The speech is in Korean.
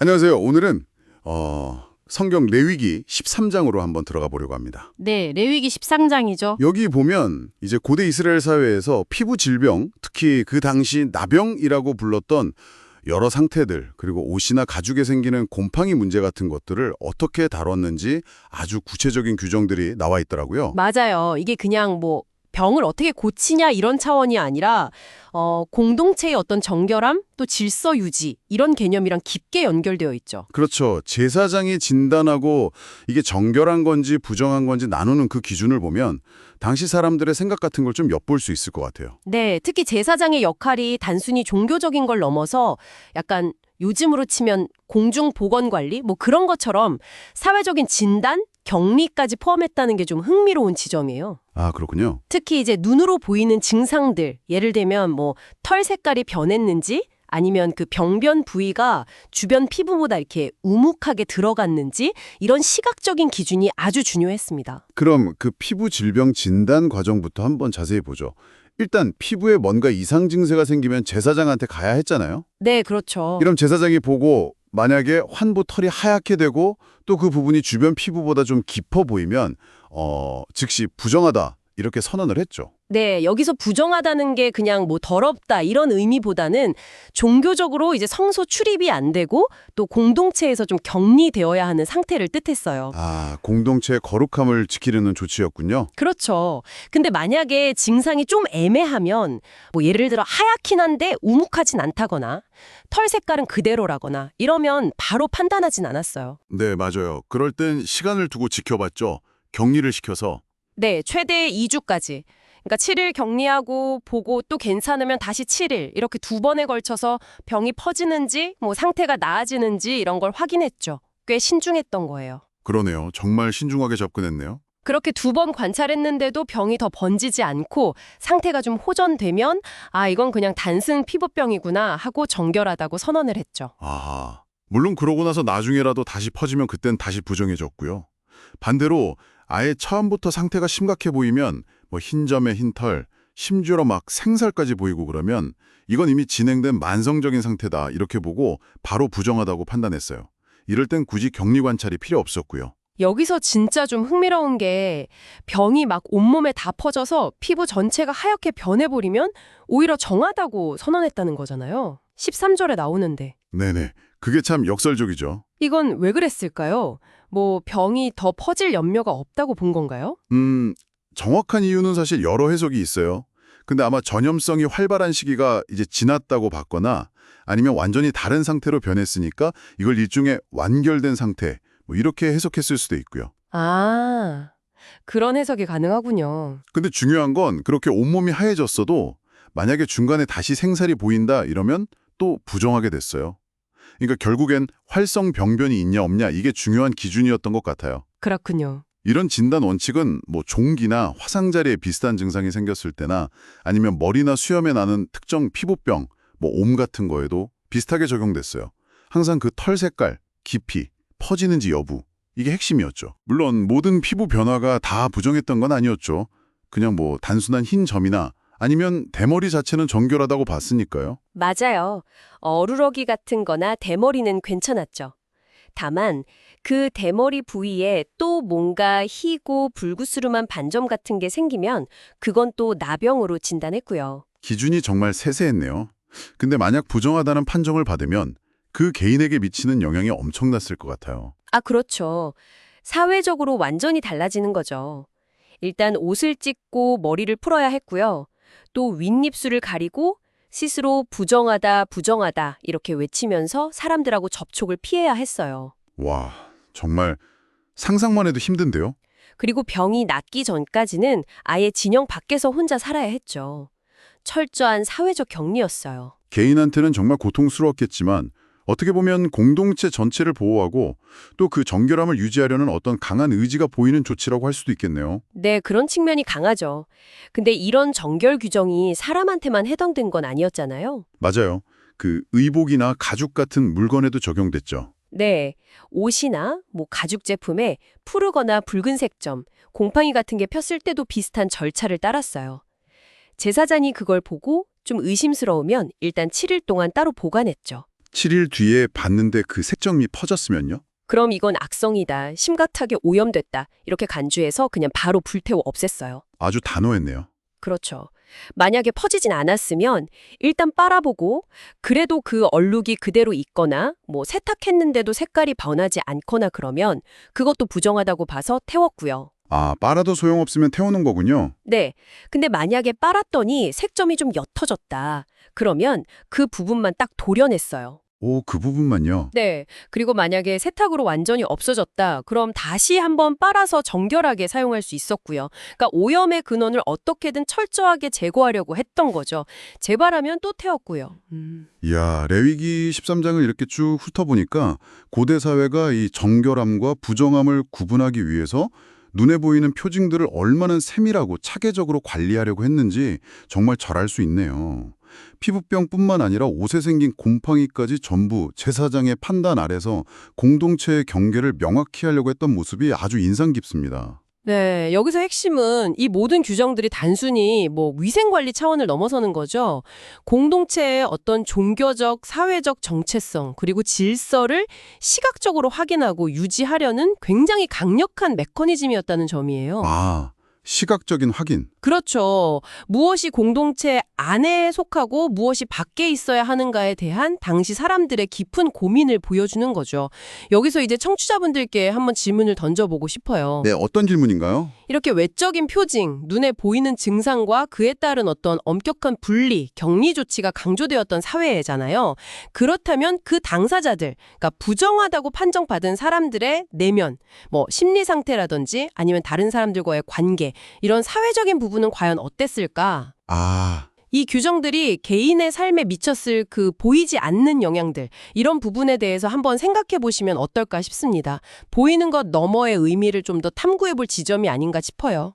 안녕하세요. 오늘은 성경 레위기 13장으로 한번 들어가 보려고 합니다. 네, 레위기 13장이죠. 여기 보면 이제 고대 이스라엘 사회에서 피부 질병, 특히 그 당시 나병이라고 불렀던 여러 상태들, 그리고 옷이나 가죽에 생기는 곰팡이 문제 같은 것들을 어떻게 다뤘는지 아주 구체적인 규정들이 나와 있더라고요. 맞아요. 이게 그냥 병을 어떻게 고치냐 이런 차원이 아니라 공동체의 어떤 정결함, 또 질서 유지 이런 개념이랑 깊게 연결되어 있죠. 그렇죠. 제사장이 진단하고 이게 정결한 건지 부정한 건지 나누는 그 기준을 보면 당시 사람들의 생각 같은 걸 좀 엿볼 수 있을 것 같아요. 네, 특히 제사장의 역할이 단순히 종교적인 걸 넘어서 약간 요즘으로 치면 공중보건관리 그런 것처럼 사회적인 진단, 격리까지 포함했다는 게 좀 흥미로운 지점이에요. 아, 그렇군요. 특히 이제 눈으로 보이는 증상들, 예를 들면 털 색깔이 변했는지 아니면 그 병변 부위가 주변 피부보다 이렇게 우묵하게 들어갔는지 이런 시각적인 기준이 아주 중요했습니다. 그럼 그 피부 질병 진단 과정부터 한번 자세히 보죠. 일단 피부에 뭔가 이상 증세가 생기면 제사장한테 가야 했잖아요. 네, 그렇죠. 이럼 제사장이 보고 만약에 환부 털이 하얗게 되고 또 그 부분이 주변 피부보다 좀 깊어 보이면 즉시 부정하다 이렇게 선언을 했죠. 네, 여기서 부정하다는 게 그냥 더럽다 이런 의미보다는 종교적으로 이제 성소 출입이 안 되고 또 공동체에서 좀 격리되어야 하는 상태를 뜻했어요. 아, 공동체의 거룩함을 지키려는 조치였군요. 그렇죠. 근데 만약에 증상이 좀 애매하면 예를 들어 하얗긴 한데 우묵하진 않다거나 털 색깔은 그대로라거나 이러면 바로 판단하진 않았어요. 네, 맞아요. 그럴 땐 시간을 두고 지켜봤죠. 격리를 시켜서. 네, 최대 2주까지. 그러니까 7일 격리하고 보고 또 괜찮으면 다시 7일 이렇게 두 번에 걸쳐서 병이 퍼지는지 상태가 나아지는지 이런 걸 확인했죠. 꽤 신중했던 거예요. 그러네요. 정말 신중하게 접근했네요. 그렇게 두 번 관찰했는데도 병이 더 번지지 않고 상태가 좀 호전되면 이건 그냥 단순 피부병이구나 하고 정결하다고 선언을 했죠. 아하. 물론 그러고 나서 나중에라도 다시 퍼지면 그땐 다시 부정해졌고요. 반대로 아예 처음부터 상태가 심각해 보이면 흰 점에 흰 털, 심지어 막 생살까지 보이고 그러면 이건 이미 진행된 만성적인 상태다 이렇게 보고 바로 부정하다고 판단했어요. 이럴 땐 굳이 격리 관찰이 필요 없었고요. 여기서 진짜 좀 흥미로운 게 병이 막 온몸에 다 퍼져서 피부 전체가 하얗게 변해버리면 오히려 정하다고 선언했다는 거잖아요. 13절에 나오는데. 네네. 그게 참 역설적이죠. 이건 왜 그랬을까요? 병이 더 퍼질 염려가 없다고 본 건가요? 정확한 이유는 사실 여러 해석이 있어요. 근데 아마 전염성이 활발한 시기가 이제 지났다고 봤거나 아니면 완전히 다른 상태로 변했으니까 이걸 일종의 완결된 상태, 이렇게 해석했을 수도 있고요. 아, 그런 해석이 가능하군요. 근데 중요한 건 그렇게 온몸이 하얘졌어도 만약에 중간에 다시 생살이 보인다 이러면 또 부정하게 됐어요. 그러니까 결국엔 활성 병변이 있냐 없냐 이게 중요한 기준이었던 것 같아요. 그렇군요. 이런 진단 원칙은 종기나 화상자리에 비슷한 증상이 생겼을 때나 아니면 머리나 수염에 나는 특정 피부병, 옴 같은 거에도 비슷하게 적용됐어요. 항상 그 털 색깔, 깊이, 퍼지는지 여부, 이게 핵심이었죠. 물론 모든 피부 변화가 다 부정했던 건 아니었죠. 그냥 단순한 흰 점이나 아니면 대머리 자체는 정결하다고 봤으니까요. 맞아요. 어루러기 같은 거나 대머리는 괜찮았죠. 다만 그 대머리 부위에 또 뭔가 희고 불구스름한 반점 같은 게 생기면 그건 또 나병으로 진단했고요. 기준이 정말 세세했네요. 근데 만약 부정하다는 판정을 받으면 그 개인에게 미치는 영향이 엄청났을 것 같아요. 그렇죠. 사회적으로 완전히 달라지는 거죠. 일단 옷을 찢고 머리를 풀어야 했고요. 또 윗입술을 가리고 스스로 부정하다, 부정하다 이렇게 외치면서 사람들하고 접촉을 피해야 했어요. 와, 정말 상상만 해도 힘든데요? 그리고 병이 낫기 전까지는 아예 진영 밖에서 혼자 살아야 했죠. 철저한 사회적 격리였어요. 개인한테는 정말 고통스러웠겠지만 어떻게 보면 공동체 전체를 보호하고 또 그 정결함을 유지하려는 어떤 강한 의지가 보이는 조치라고 할 수도 있겠네요. 네, 그런 측면이 강하죠. 근데 이런 정결 규정이 사람한테만 해당된 건 아니었잖아요. 맞아요. 그 의복이나 가죽 같은 물건에도 적용됐죠. 네, 옷이나 가죽 제품에 푸르거나 붉은색 점, 곰팡이 같은 게 폈을 때도 비슷한 절차를 따랐어요. 제사장이 그걸 보고 좀 의심스러우면 일단 7일 동안 따로 보관했죠. 7일 뒤에 봤는데 그 색정이 퍼졌으면요? 그럼 이건 악성이다, 심각하게 오염됐다 이렇게 간주해서 그냥 바로 불태워 없앴어요. 아주 단호했네요. 그렇죠. 만약에 퍼지진 않았으면 일단 빨아보고 그래도 그 얼룩이 그대로 있거나 뭐 세탁했는데도 색깔이 변하지 않거나 그러면 그것도 부정하다고 봐서 태웠고요. 아, 빨아도 소용없으면 태우는 거군요. 네. 근데 만약에 빨았더니 색점이 좀 옅어졌다. 그러면 그 부분만 딱 도려냈어요. 오, 그 부분만요. 네. 그리고 만약에 세탁으로 완전히 없어졌다. 그럼 다시 한번 빨아서 정결하게 사용할 수 있었고요. 그러니까 오염의 근원을 어떻게든 철저하게 제거하려고 했던 거죠. 재발하면 또 태웠고요. 이야, 레위기 13장을 이렇게 쭉 훑어보니까 고대 사회가 이 정결함과 부정함을 구분하기 위해서 눈에 보이는 표징들을 얼마나 세밀하고 차계적으로 관리하려고 했는지 정말 잘 알 수 있네요. 피부병뿐만 아니라 옷에 생긴 곰팡이까지 전부 제사장의 판단 아래서 공동체의 경계를 명확히 하려고 했던 모습이 아주 인상 깊습니다. 네, 여기서 핵심은 이 모든 규정들이 단순히 뭐 위생관리 차원을 넘어서는 거죠. 공동체의 어떤 종교적, 사회적 정체성, 그리고 질서를 시각적으로 확인하고 유지하려는 굉장히 강력한 메커니즘이었다는 점이에요. 아, 시각적인 확인. 그렇죠. 무엇이 공동체 안에 속하고 무엇이 밖에 있어야 하는가에 대한 당시 사람들의 깊은 고민을 보여주는 거죠. 여기서 이제 청취자분들께 한번 질문을 던져보고 싶어요. 네, 어떤 질문인가요? 이렇게 외적인 표징, 눈에 보이는 증상과 그에 따른 어떤 엄격한 분리, 격리 조치가 강조되었던 사회잖아요. 그렇다면 그 당사자들, 그러니까 부정하다고 판정받은 사람들의 내면, 뭐 심리 상태라든지 아니면 다른 사람들과의 관계, 이런 사회적인 부분은 과연 어땠을까? 아, 이 규정들이 개인의 삶에 미쳤을 그 보이지 않는 영향들, 이런 부분에 대해서 한번 생각해 보시면 어떨까 싶습니다. 보이는 것 너머의 의미를 좀 더 탐구해 볼 지점이 아닌가 싶어요.